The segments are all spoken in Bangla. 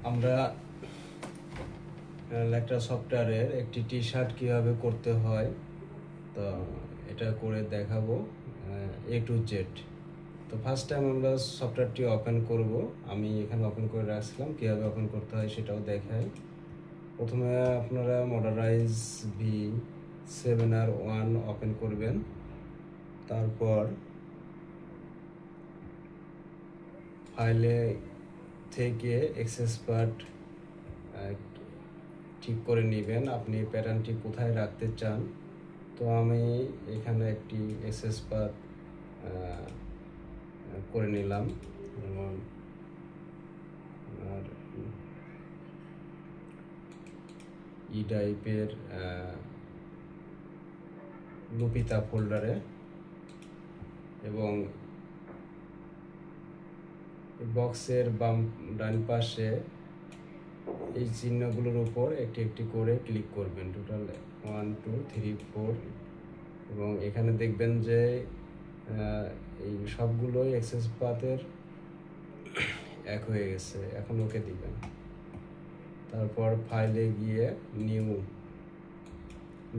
আমরা একটা সফটওয়্যারের একটি টি শার্ট কীভাবে করতে হয়, তো এটা করে দেখাবো এ টু জেড। তো ফার্স্ট টাইম আমরা সফটওয়্যারটি ওপেন করব। আমি এখানে ওপেন করে রাখছিলাম, কীভাবে ওপেন করতে হয় সেটাও দেখাই। প্রথমে আপনারা মডারাইজ V7R1 ওপেন করবেন। তারপর ফাইলে থেকে এক্সেস পার্ট ঠিক করে নেবেন, আপনি প্যাটার্নটি কোথায় রাখতে চান। তো আমি এখানে একটি এক্সেস পাথ করে নিলাম, যেমন আর ই টাইপের লুপিতা ফোল্ডারে, এবং বক্সের ডান পাশে এই চিহ্নগুলোর উপর একটি একটি করে ক্লিক করবেন। টোটাল 1 2 3 4, এবং এখানে দেখবেন যে এই সবগুলোই এক্সেস পাথের এক হয়ে গেছে। এখন ওকে দিবেন। তারপর ফাইলে গিয়ে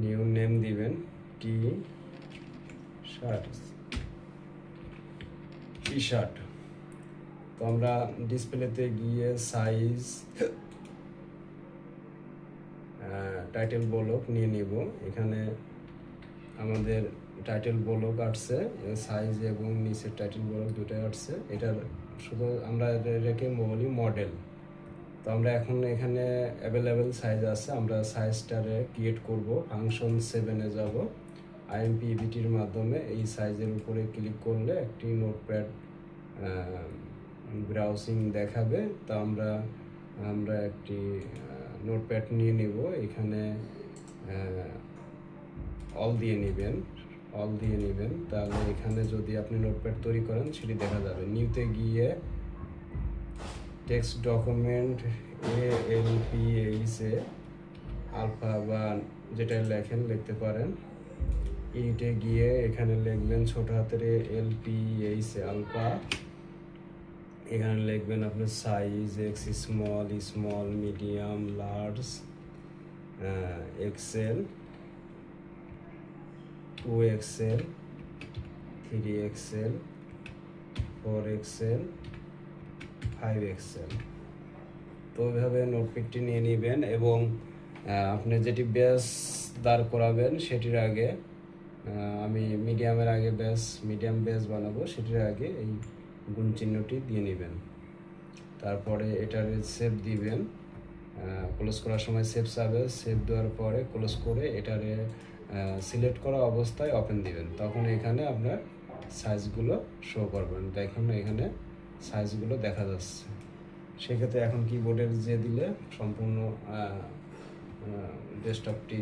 নিউ নেম দিবেন, টি শার্ট। তো আমরা ডিসপ্লেতে গিয়ে সাইজ টাইটেল ব্লক নিয়ে নিব। এখানে আমাদের টাইটেল ব্লক আসছে, সাইজ এবং নিচের টাইটেল ব্লক দুটোই আসছে। এটার শুধু আমরা রেখে বলি মডেল। তো আমরা এখন এখানে অ্যাভেলেবেল সাইজ আছে, আমরা সাইজটারে ক্রিয়েট করব। ফাংশন 7-এ যাব, আইএমপি ইভিটির মাধ্যমে এই সাইজের উপরে ক্লিক করলে একটি নোটপ্যাড ব্রাউজিং দেখাবে। তো আমরা একটি নোটপ্যাড নিয়ে নিব। এখানে অল দিয়ে নেবেন, তাহলে এখানে যদি আপনি নোটপ্যাড তৈরি করেন সেটি দেখা যাবে। নিউতে গিয়ে টেক্সট ডকুমেন্ট ALPH আলফা বা যেটা লেখেন লিখতে পারেন। ইটে গিয়ে এখানে লিখবেন ছোট হাতের LPH আলফা। এখানে লিখবেন আপনার size x, small, medium, large, XL, 2XL, 3XL, 4XL, 5XL। তো ওইভাবে নোটপ্যাডটি নিয়ে নেবেন, এবং আপনি যেটি বেস দাঁড় করাবেন সেটির আগে আমি মিডিয়াম বেস বানাবো, সেটির আগে এই গুণ চিহ্নটি দিয়ে নেবেন। তারপরে এটার সেভ দিবেন। ক্লোজ করার সময় সেভ চাবে, সেভ দেওয়ার পরে ক্লোজ করে এটারে সিলেক্ট করা অবস্থায় ওপেন দিবেন। তখন এখানে আপনার সাইজগুলো শো করবেন। দেখুন এখানে সাইজগুলো দেখা যাচ্ছে। সেক্ষেত্রে এখন কিবোর্ডের যে দিলে সম্পূর্ণ ডেস্কটপটি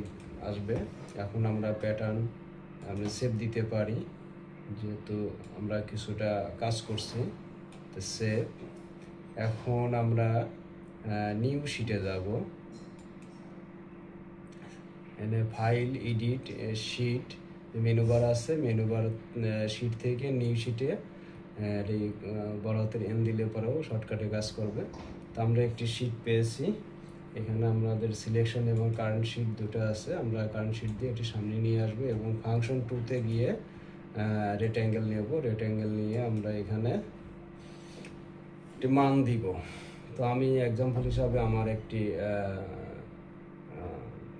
আসবে। এখন আমরা প্যাটার্ন সেভ দিতে পারি, যেহেতু আমরা কিছুটা কাজ করছি। তো সেভ। এখন আমরা নিউ শিটে যাব। এখানে file, edit, sheet, menu bar আছে। মেনু বার শিট থেকে নিউ শিটে এই বড় হাতের এন দিলে পরেও শর্টকাটে কাজ করবে। তো আমরা একটি শিট পেয়েছি। এখানে আমাদের সিলেকশন এবং কারেন্ট শিট দুটো আছে। আমরা কারেন্ট শিট দিয়ে এটি সামনে নিয়ে আসবো, এবং ফাংশন 2-তে গিয়ে রেক্ট্যাঙ্গেল নেব। রেক্ট্যাঙ্গেল নিয়ে আমরা এখানে একটি মান দিব। তো আমি এক্সাম্পল হিসাবে আমার একটি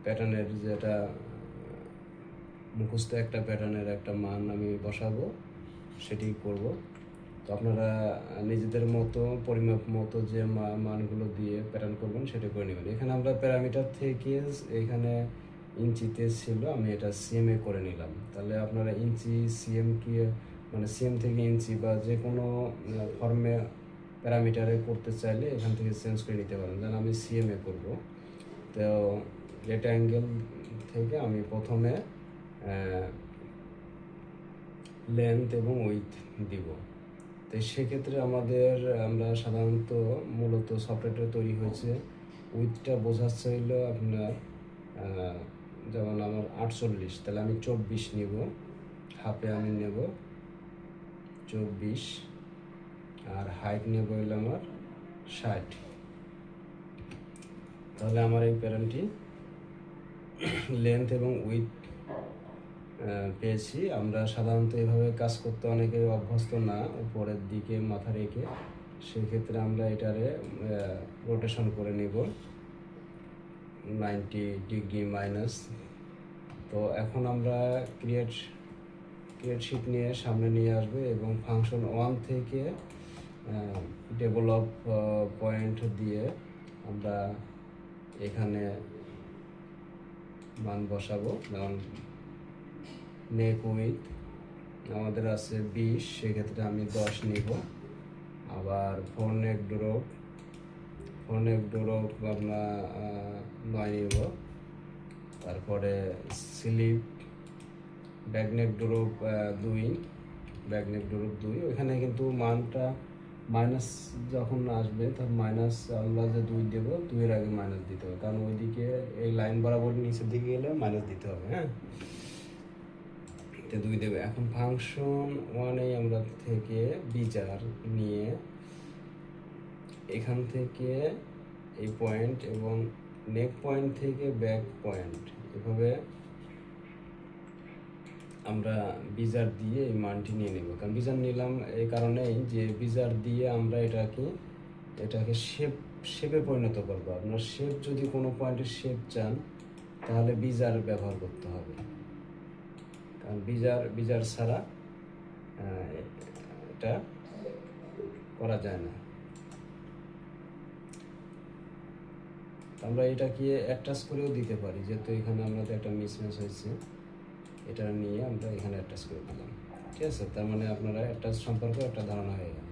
প্যাটার্নের যেটা মুখস্থ একটা প্যাটার্নের একটা মান আমি বসাবো, সেটি করব। তো আপনারা নিজেদের মতো পরিমাপ মতো যে মানগুলো দিয়ে প্যাটার্ন করবেন সেটা করে নেবেন। এখানে আমরা প্যারামিটার থেকে এখানে ইঞ্চিতে ছিল, আমি এটা সিএমএ করে নিলাম। তাহলে আপনারা ইঞ্চি, সিএম কি মানে সিএম থেকে ইঞ্চি বা যে কোনো ফর্মে প্যারামিটারে করতে চাইলে এখান থেকে চেঞ্জ করে নিতে পারেন। যেন আমি সিএমএ করব। তো রেক্ট্যাঙ্গেল থেকে আমি প্রথমে লেন্থ এবং উইথ দিব। তো সেক্ষেত্রে আমরা সাধারণত মূলত সফটওয়্যারটা তৈরি হয়েছে উইথটা বোঝাচ্ছে হইলো আপনার যেমন আমার 48, তাহলে আমি 24 নিব। হাফে আমি নেব 24, আর হাইট নেব হইলো আমার 60। তাহলে আমার এই প্যাটার্নটি লেন্থ এবং উইথ পেয়েছি। আমরা সাধারণত এভাবে কাজ করতে অনেকে অভ্যস্ত না, উপরের দিকে মাথা রেখে। সেক্ষেত্রে আমরা এটারে রোটেশন করে নিব 90 ডিগ্রি মাইনাস। তো এখন আমরা ক্রিয়েট শিট নিয়ে সামনে নিয়ে আসবে এবং ফাংশন 1 থেকে ডেভেলপ পয়েন্ট দিয়ে আমরা এখানে মান বসাবো। যেমন নেক উইথ আমাদের আছে 20, সেক্ষেত্রে আমি 10 নিব। আবার ফোর নেক ড্রপ আমরা 9 নিব। তারপরে স্লিপ ব্যাকনেক ড্রপ 2, ওইখানে কিন্তু মানটা মাইনাস যখন আসবে তখন মাইনাস আমরা যে 2 দেবো, 2-এর আগে মাইনাস দিতে হবে, কারণ ওইদিকে এই লাইন বরাবর নিচের দিকে গেলে মাইনাস দিতে হবে। হ্যাঁ, 2 দেবে। এখন ফাংশন 1-এ আমরা থেকে বিচার নিয়ে এখান থেকে এই পয়েন্ট এবং নেক পয়েন্ট থেকে ব্যাক পয়েন্ট, এভাবে আমরা বিজার দিয়ে এই মানটি নিয়ে নেব। কারণ বিজার নিলাম এই কারণেই যে বিজার দিয়ে আমরা এটাকে শেপে পরিণত করব। আপনার শেপ যদি কোনো পয়েন্টের শেপ চান তাহলে বিজার ব্যবহার করতে হবে, কারণ বিজার ছাড়া এটা করা যায় না। আমরা এটাকে অ্যাটাচ করেও দিতে পারি, যেহেতু এখানে আমাদের একটা মিসম্যাচ হয়েছে, এটা নিয়ে আমরা এখানে অ্যাটাচ করে দিলাম। ঠিক আছে, তার মানে আপনারা অ্যাটাচ সম্পর্কে একটা ধারণা হয়ে গেল।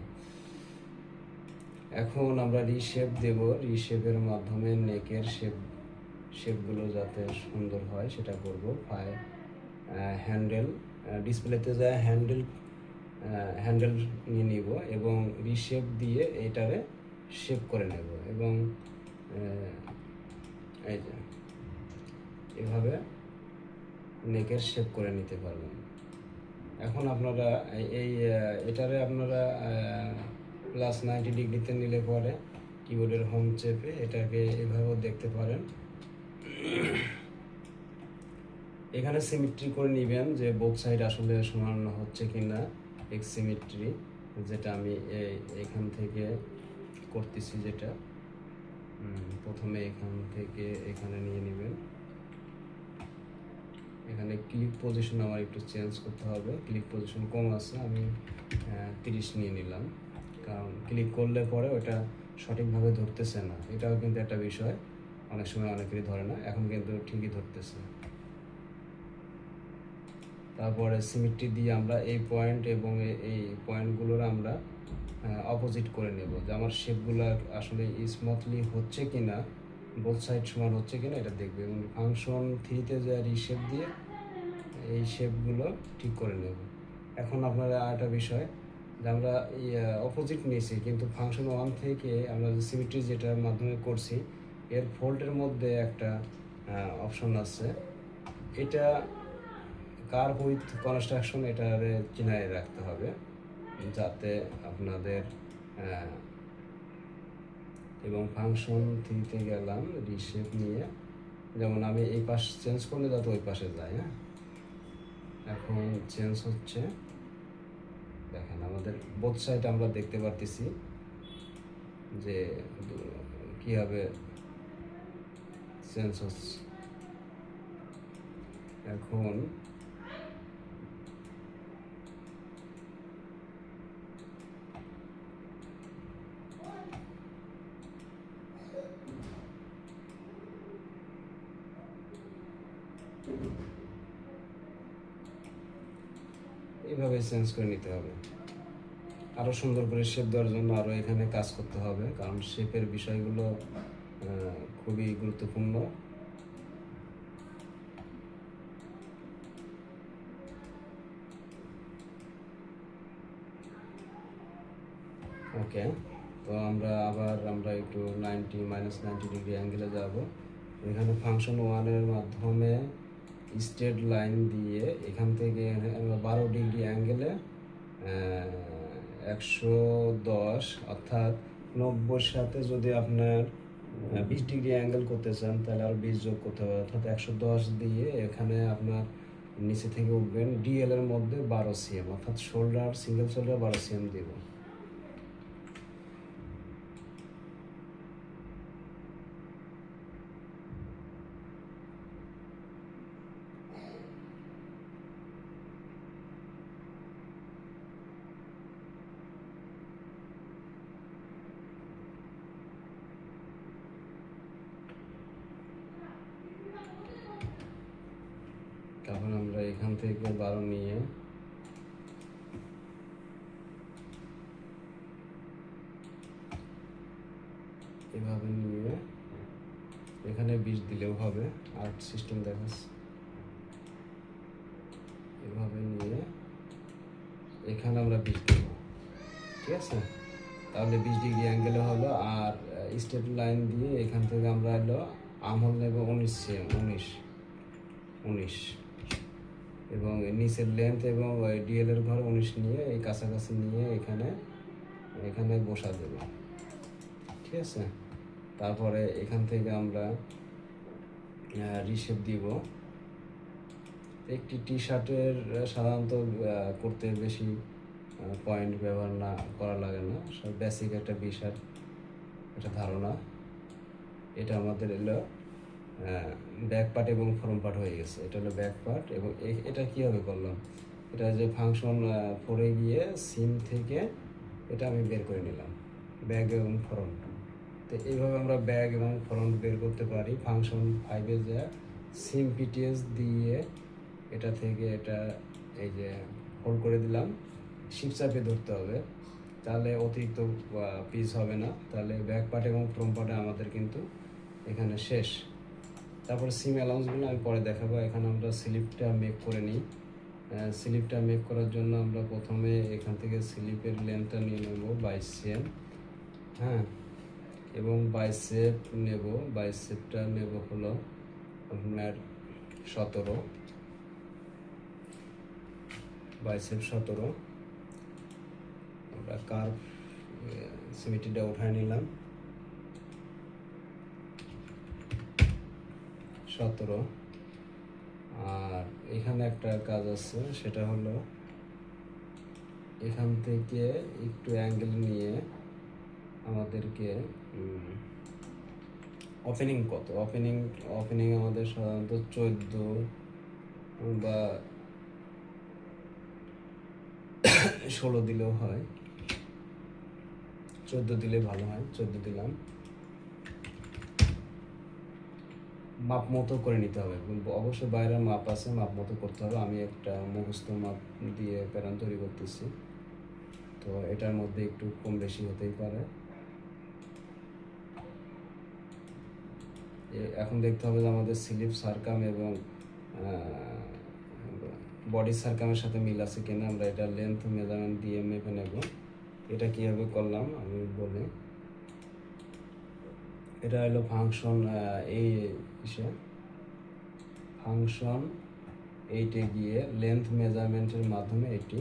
এখন আমরা রিশেপ দেব। রিশেপের মাধ্যমে নেকের শেপগুলো যাতে সুন্দর হয় সেটা করব। হ্যান্ডেল ডিসপ্লেতে যায় হ্যান্ডেল নিয়ে নিব এবং রিশেপ দিয়ে এইটারে শেপ করে নেব এবং এই যে এভাবে নেকের শেপ করে নিতে পারবেন। এখন আপনারা এটারে আপনারা +90 ডিগ্রিতে নিলে পরে কিবোর্ডের হোম চেপে এটাকে এভাবেও দেখতে পারেন। এখানে সিমেট্রি করে নেবেন যে বোথ সাইড আসলে সমান হচ্ছে কিনা, এক্স সিমেট্রি, যেটা আমি এখান থেকে করতেছি। যেটা প্রথমে এখান থেকে এখানে নিয়ে নেবেন। এখানে ক্লিক পজিশন আমার একটু চেঞ্জ করতে হবে, ক্লিক পজিশন কম আছে, আমি 30 নিয়ে নিলাম, কারণ ক্লিক করলে পরে ওটা সঠিকভাবে ধরতেছে না। এটাও কিন্তু একটা বিষয়, অনেক সময় অনেকেরই ধরে না, এখন কিন্তু ঠিকই ধরতেছে। তারপরে সিমেট্রি দিয়ে আমরা এই পয়েন্ট এবং এই পয়েন্টগুলোর আমরা অপোজিট করে নেব, যে আমার শেপগুলো আসলে স্মুথলি হচ্ছে কিনা, বোথ সাইড সমান হচ্ছে কিনা এটা দেখবে। এবং ফাংশন 3-তে যে রিশেপ দিয়ে এই শেপগুলো ঠিক করে নেব। এখন আপনারা একটা বিষয়, যে আমরা অপোজিট নিয়েছি, কিন্তু ফাংশন 1 থেকে আমরা যে সিমেট্রি যেটার মাধ্যমে করছি এর ফোল্ডের মধ্যে একটা অপশন আছে, এটা কার্ভ উইথ কনস্ট্রাকশন, এটারে চিনায় রাখতে হবে যাতে আপনাদের এবং ফাংশন 3-তে গেলাম রিশেপ নিয়ে, যেমন আমি এই পাশ চেঞ্জ করলে যাতে ওই পাশে যায়। হ্যাঁ, এখন চেঞ্জ হচ্ছে, দেখেন আমাদের বোথ সাইড আমরা দেখতে পারতেছি যে কীভাবে চেঞ্জ হচ্ছে। এখন এইভাবে চেঞ্জ করে নিতে হবে। আরও সুন্দর করে শেপ দেওয়ার জন্য আরও এখানে কাজ করতে হবে, কারণ শেপের বিষয়গুলো খুবই গুরুত্বপূর্ণ। ওকে, তো আমরা একটু -90 ডিগ্রি অ্যাঙ্গেলে যাব। এখানে ফাংশন 1-এর মাধ্যমে স্ট্রেট লাইন দিয়ে এখান থেকে 12 ডিগ্রি অ্যাঙ্গেলে 110, অর্থাৎ 90-র সাথে যদি আপনার 20 ডিগ্রি অ্যাঙ্গেল করতে চান তাহলে আরও 20 যোগ করতে হবে, অর্থাৎ 110 দিয়ে এখানে আপনার নিচে থেকে উঠবেন ডিএল এর মধ্যে 12 সিএম, অর্থাৎ শোল্ডার সিঙ্গেল শোল্ডার 12 সিএম দিব। তারপর আমরা এখান থেকে 12 নিয়ে এভাবে নিয়ে এখানে 20 দিলেও হবে, আর্ট সিস্টেম দেখাচ্ছে। এভাবে নিয়ে এখানে আমরা 20 দেব, ঠিক আছে? তাহলে 20 ডিগ্রি অ্যাঙ্গেলে হলো। আর স্ট্রেট লাইন দিয়ে এখান থেকে আমরা হলো আমহল নেব 19 সিএম, 19 এবং নিচের লেন্থ এবং ডিএল এর ঘর 19 নিয়ে এই কাছাকাছি নিয়ে এখানে এখানে বসা দেব, ঠিক আছে? তারপরে এখান থেকে আমরা রিশেপ দিব। একটি টি শার্টের সাধারণত করতে বেশি পয়েন্ট ব্যবহার না করা লাগে না, সব বেসিক একটা বিষয়, একটা ধারণা। এটা আমাদের এলো ব্যাক পার্ট এবং ফ্রন্ট পার্ট হয়ে গেছে। এটা হলো ব্যাক পার্ট। এবং এটা কীভাবে করলাম, এটা যে ফাংশন 4-এ গিয়ে সিম থেকে এটা আমি বের করে নিলাম, ব্যাক এবং ফ্রন্ট। তো এইভাবে আমরা ব্যাক এবং ফ্রন্ট বের করতে পারি। ফাংশন 5-এ যা সিম পিটিএস দিয়ে এটা থেকে এটা এই যে হোল্ড করে দিলাম, শিপ চাপে ধরতে হবে, তাহলে অতিরিক্ত পিস হবে না। তাহলে ব্যাক পার্ট এবং ফ্রন্ট পার্টে আমাদের কিন্তু এখানে শেষ। তারপরে সিম অ্যালাউন্সগুলো আমি পরে দেখাবো। এখানে আমরা স্লিপটা মেক করে নিই। স্লিপটা মেক করার জন্য আমরা প্রথমে এখান থেকে স্লিপের লেন্থটা নিয়ে নেব 22 সিএম, হ্যাঁ, এবং বাইসেপ নেব। বাইসেপটা নেব হলো আপনার 17, বাইসেপ 17। আমরা কার্ভ সিমিটিটা উঠায় নিলাম 17। আর এখানে একটা কাজ আছে, সেটা হলো এখান থেকে একটু অ্যাঙ্গেল নিয়ে আমাদেরকে ওপেনিং কত, ওপেনিং আমাদের সাধারণত 14 বা 16 দিলেও হয়, 14 দিলে ভালো হয়, 14 দিলাম। মাপ মতো করে নিতে হবে, অবশ্যই বাইরে মাপ আছে, মাপ মতো করতে হবে। আমি একটা মুখস্থ মাপ দিয়ে প্যাটার্ন তৈরি করতেছি, তো এটার মধ্যে একটু কম বেশি হতেই পারে। এখন দেখতে হবে যে আমাদের স্লিপ সারকাম এবং বডি সারকামের সাথে মিল আছে কিনা। আমরা এটা লেন্থ মেজারমেন্ট দিয়ে মেপে নেব। এটা কীভাবে করলাম আমি বলি। এটা হলো ফাংশন এই ফাংশন 8-এ গিয়ে লেন্থ মেজারমেন্টের মাধ্যমে এটি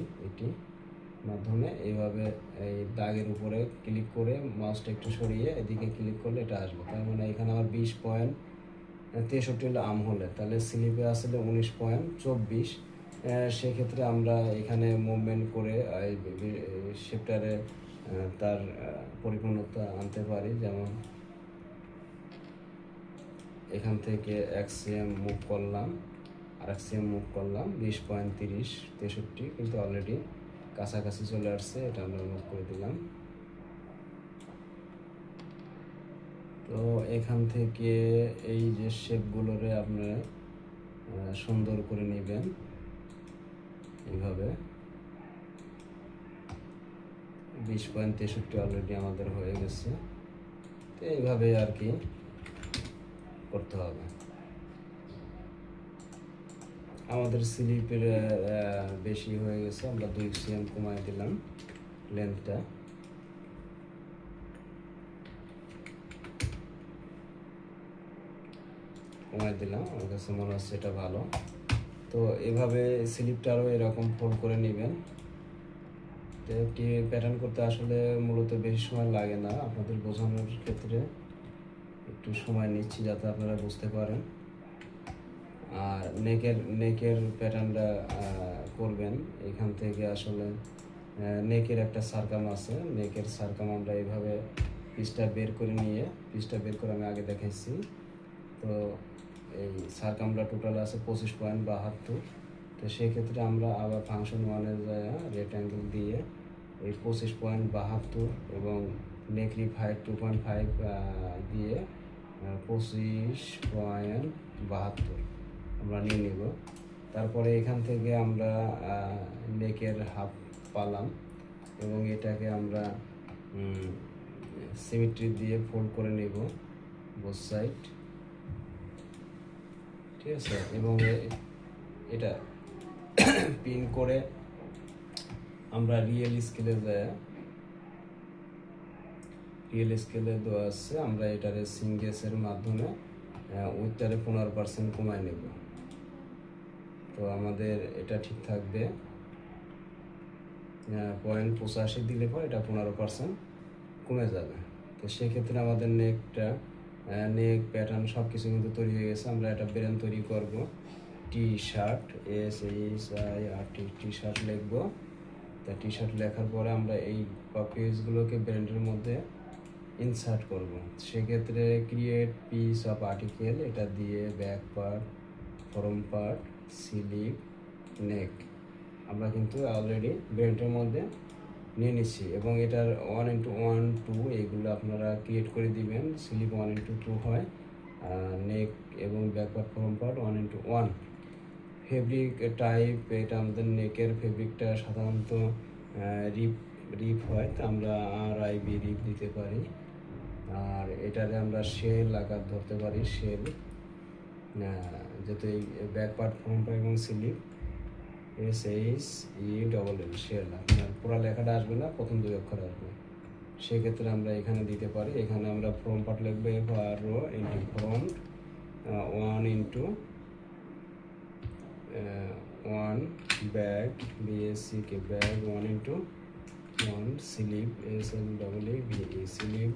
মাধ্যমে এইভাবে এই দাগের উপরে ক্লিক করে মাউসটা একটু সরিয়ে এদিকে ক্লিক করলে এটা আসবে। তার মানে এখানে আমার 20.63 হলো আম হলে, তাহলে স্লিপে আসলে 19.24। সেক্ষেত্রে আমরা এখানে মুভমেন্ট করে শেপটারে তার পরিপূর্ণতা আনতে পারি। যেমন এখান থেকে 1 সিএম মুভ করলাম, আর 1 সিএম মুভ করলাম, 20.63, কিন্তু অলরেডি কাছাকাছি চলে আসছে। এটা আমরা মুভ করে দিলাম। তো এখান থেকে এই যে শেপগুলোরে আপনারা সুন্দর করে নেবেন এইভাবে। 20.63 অলরেডি আমাদের হয়ে গেছে। তো এইভাবে আর কি করতে হবে। আমাদের স্লিপের বেশি হয়ে গেছে, আমরা 2 সিএম কমায় দিলাম লেন্থটা। কমায় দিলাম, আমার কাছে মনে হচ্ছে এটা ভালো। তো এভাবে স্লিপটারও এরকম ফোল্ড করে নেবেন। তো একটি প্যাটার্ন করতে আসলে মূলত বেশি সময় লাগে না, আপনাদের বোঝানোর ক্ষেত্রে একটু সময় নিচ্ছি যাতে আপনারা বুঝতে পারেন। আর নেকের প্যাটার্নটা করবেন এখান থেকে। আসলে নেকের একটা সারকাম আছে, নেকের সারকাম আমরা এইভাবে পিসটা বের করে আমি আগে দেখাইছি। তো এই সারকামটা টোটাল আছে 25.72। তো সেক্ষেত্রে আমরা আবার ফাংশন 1-এ যায় রেট অ্যাঙ্গেল দিয়ে এই 25.72 এবং নেকলিপ হাইট 2.5 দিয়ে 25.72 আমরা নিয়ে নিব। তারপরে এখান থেকে আমরা নেকের হাফ পালাম এবং এটাকে আমরা সিমেট্রি দিয়ে ফোল্ড করে নেব বোথ সাইড, ঠিক আছে। এবং এটা পিন করে আমরা রিয়েল স্কেলে দেওয়া আছে, আমরা এটারে সিঙ্গেসের মাধ্যমে উইথটারে 15% কমায় নেব। তো আমাদের এটা ঠিক থাকবে 0.85 দিলে পর এটা 15% কমে যাবে। তো সেক্ষেত্রে আমাদের নেক প্যাটার্ন সব কিছু কিন্তু তৈরি হয়ে গেছে। আমরা এটা ব্রেন তৈরি করব। টি শার্ট টি শার্ট লিখবো। তা টি শার্ট লেখার পরে আমরা এই পেজগুলোকে ব্র্যান্ডের মধ্যে ইনসার্ট করব। সেক্ষেত্রে ক্রিয়েট পিস অফ আর্টিকেল এটা দিয়ে back part, front part, sleeve, neck আমরা কিন্তু অলরেডি ব্র্যান্ডের মধ্যে নিয়ে নিচ্ছি। এবং এটার 1:1 2 এইগুলো আপনারা ক্রিয়েট করে দিবেন। স্লিভ 1:2 হয়, নেক এবং back part, front part 1:1। Fabric type এটা আমাদের নেকের ফেব্রিকটা সাধারণত রিপ হয়, তো আমরা RIB রিপ দিতে পারি। আর এটারে আমরা শেল আকার ধরতে পারি, শেল, যেহেতু এই ব্যাক পার্ট, ফ্রন্ট পার্ট এবং স্লিভ SHELL শেল। আপনার পুরো লেখাটা আসবে না, প্রথম 2 অক্ষর আসবে। সেক্ষেত্রে আমরা এখানে দিতে পারি। এখানে আমরা ফ্রন্ট পার্ট লিখবো FRO into front 1 back BACK back 1:1 sleeve SLEE sleeve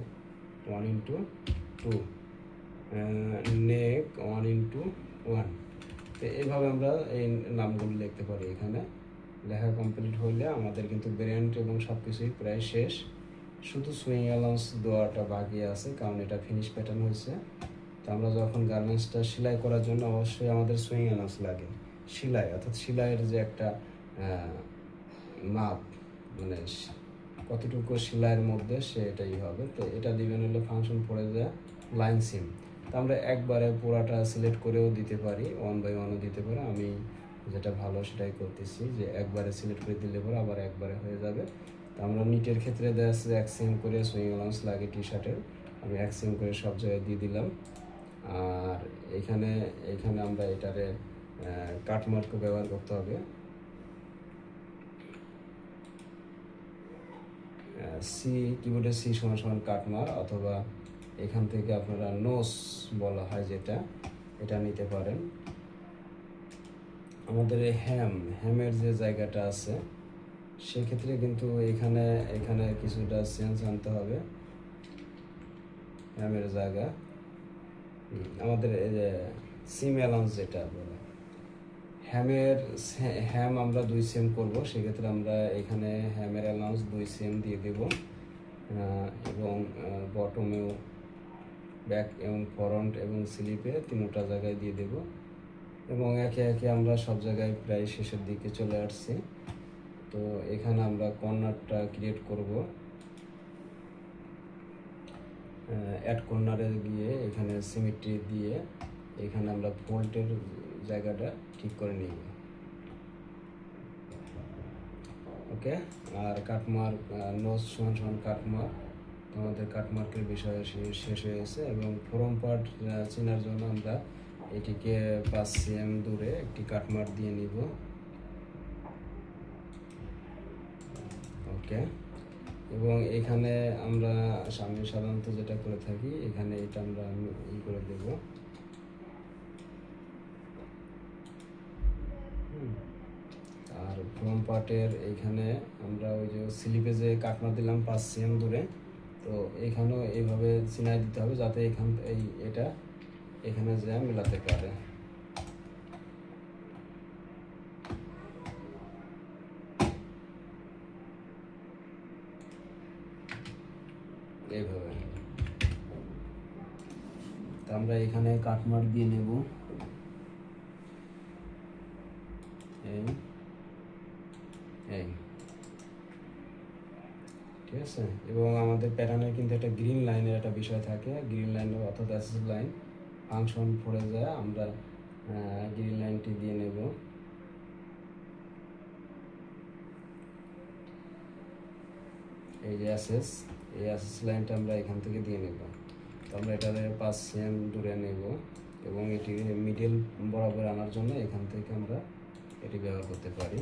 1:2 নেক 1:1। তো এইভাবে আমরা এই নামগুলো লিখতে পারি। এখানে লেখা কমপ্লিট হলে আমাদের কিন্তু ব্র্যান্ড এবং সব কিছুই প্রায় শেষ, শুধু সুইং অ্যালাউন্স দেওয়াটা বাকি আছে, কারণ এটা ফিনিশ প্যাটার্ন হয়েছে। তো আমরা যখন গার্মেন্টসটা সেলাই করার জন্য অবশ্যই আমাদের সুইং অ্যালাউন্স লাগে। সেলাই অর্থাৎ সেলাইয়ের যে একটা মাপ, মানে কতটুকু সেলাইয়ের মধ্যে সেটাই হবে। তো এটা দিবেন হলে ফাংশন পড়ে যায় লাইন সিম। তো আমরা একবারে পুরাটা সিলেক্ট করেও দিতে পারি, 1/1ও দিতে পারি। আমি যেটা ভালো সেটাই করতেছি, যে একবারে সিলেক্ট করে দিলে পরে আবার একবারে হয়ে যাবে। তো আমরা নিটের ক্ষেত্রে দেখা যাচ্ছে 1 সেম করে সুইং অ্যালাউন্স লাগে টি শার্টের, আমি 1 সেম করে সব জায়গায় দিয়ে দিলাম। আর এখানে আমরা এটারে কাটমার্কও ব্যবহার করতে হবে। কিবোর্ডে C = কাটমার, অথবা এখান থেকে আপনারা নোস বলা হয় যেটা, এটা নিতে পারেন। আমাদের এই হ্যামের যে জায়গাটা আছে সেক্ষেত্রে কিন্তু এখানে কিছুটা চেঞ্জ আনতে হবে। হ্যামের জায়গা আমাদের এই যে সিম অ্যালাউন্স যেটা বলে, হ্যাম আমরা 2 সেম করব। সেক্ষেত্রে আমরা এখানে হ্যামের অ্যালাউন্স 2 সেম দিয়ে দেব, এবং বটমেও ব্যাক এবং ফ্রন্ট এবং স্লিপে 3টা জায়গায় দিয়ে দেব। এবং একে একে আমরা সব জায়গায় প্রায় শেষের দিকে চলে আসছি। তো এখানে আমরা কর্নারটা ক্রিয়েট করব। অ্যাড কর্নারে গিয়ে এখানে সিমেট্রি দিয়ে এখানে আমরা ফল্টের জায়গাটা ঠিক করে নিব। ওকে। আর কাটমার্ক নোজ = কাটমার্ক, আমাদের কাটমার্কের বিষয় শেষ হয়ে গেছে। এবং ফ্রন্ট পার্ট চেনার জন্য আমরা এটিকে 5 cm দূরে একটি কাটমার্ক দিয়ে নিব। ওকে। এবং এখানে আমরা সাধারণত যেটা করে থাকি, এখানে এটা আমরা করে দেব। আর ফ্রন্ট পার্টের এইখানে আমরা ওই যে স্লিপে যে কাটমার্ক দিলাম 5 cm দূরে, তো এখানেও এইভাবে চিনাই দিতে হবে যাতে এটা এখানে যা মেলাতে পারে। এইভাবে তো আমরা এখানে কাটমার্ক দিয়ে নেব, এই এই ঠিক আছে। এবং আমাদের প্যাটার্নের কিন্তু একটা গ্রিন লাইনের একটা বিষয় থাকে, গ্রিন লাইন অর্থাৎ অ্যাক্সেস লাইন ফাংশন পড়ে যায়, আমরা গ্রিন লাইনটি দিয়ে নেব। এই যে এই অ্যাসেস লাইনটা আমরা এখান থেকে দিয়ে নেব। তো আমরা এটার 5 cm দূরে নেব এবং এটি মিডল বরাবর আনার জন্য এখান থেকে আমরা এটি ব্যবহার করতে পারি।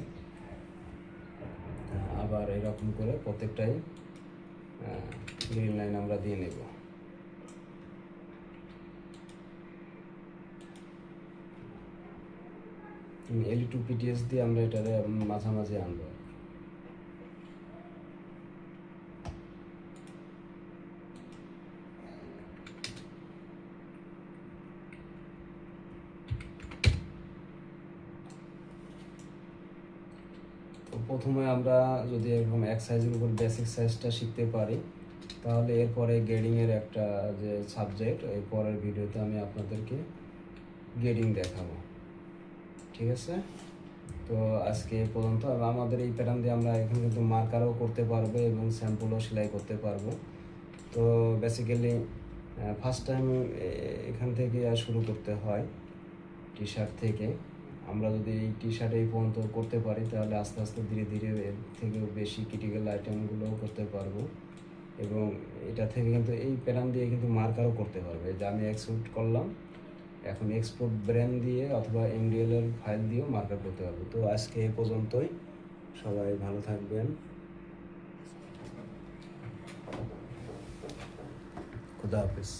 আবার এরকম করে প্রত্যেকটাই গ্রিন লাইন আমরা দিয়ে নেব। LE2 PTS দিয়ে আমরা এটার মাঝামাঝি আনবো। তো প্রথমে আমরা যদি এরকম এক সাইজের উপর বেসিক সাইজটা শিখতে পারি, তাহলে এরপরে গ্রেডিংয়ের একটা যে সাবজেক্ট, এই পরের ভিডিওতে আমি আপনাদেরকে গ্রেডিং দেখাবো। ঠিক আছে, তো আজকে এ পর্যন্ত। আমাদের এই প্যাটার্ন দিয়ে আমরা এখন কিন্তু মার্কারও করতে পারবো এবং স্যাম্পলও সেলাই করতে পারবো। তো বেসিক্যালি ফার্স্ট টাইম এখান থেকে শুরু করতে হয়, টি শার্ট থেকে। আমরা যদি এই টি শার্ট এই পর্যন্ত করতে পারি, তাহলে আস্তে আস্তে ধীরে ধীরে এর থেকেও বেশি ক্রিটিক্যাল আইটেমগুলোও করতে পারবো। এবং এটা থেকে কিন্তু এই প্যাটার্ন দিয়ে কিন্তু মার্কারও করতে পারবে। যে আমি এক্সপোর্ট করলাম, এখন এক্সপোর্ট ব্র্যান্ড দিয়ে অথবা MDL এর ফাইল দিয়েও মার্কার করতে পারবো। তো আজকে এ পর্যন্তই, সবাই ভালো থাকবেন, খুদা হাফেজ।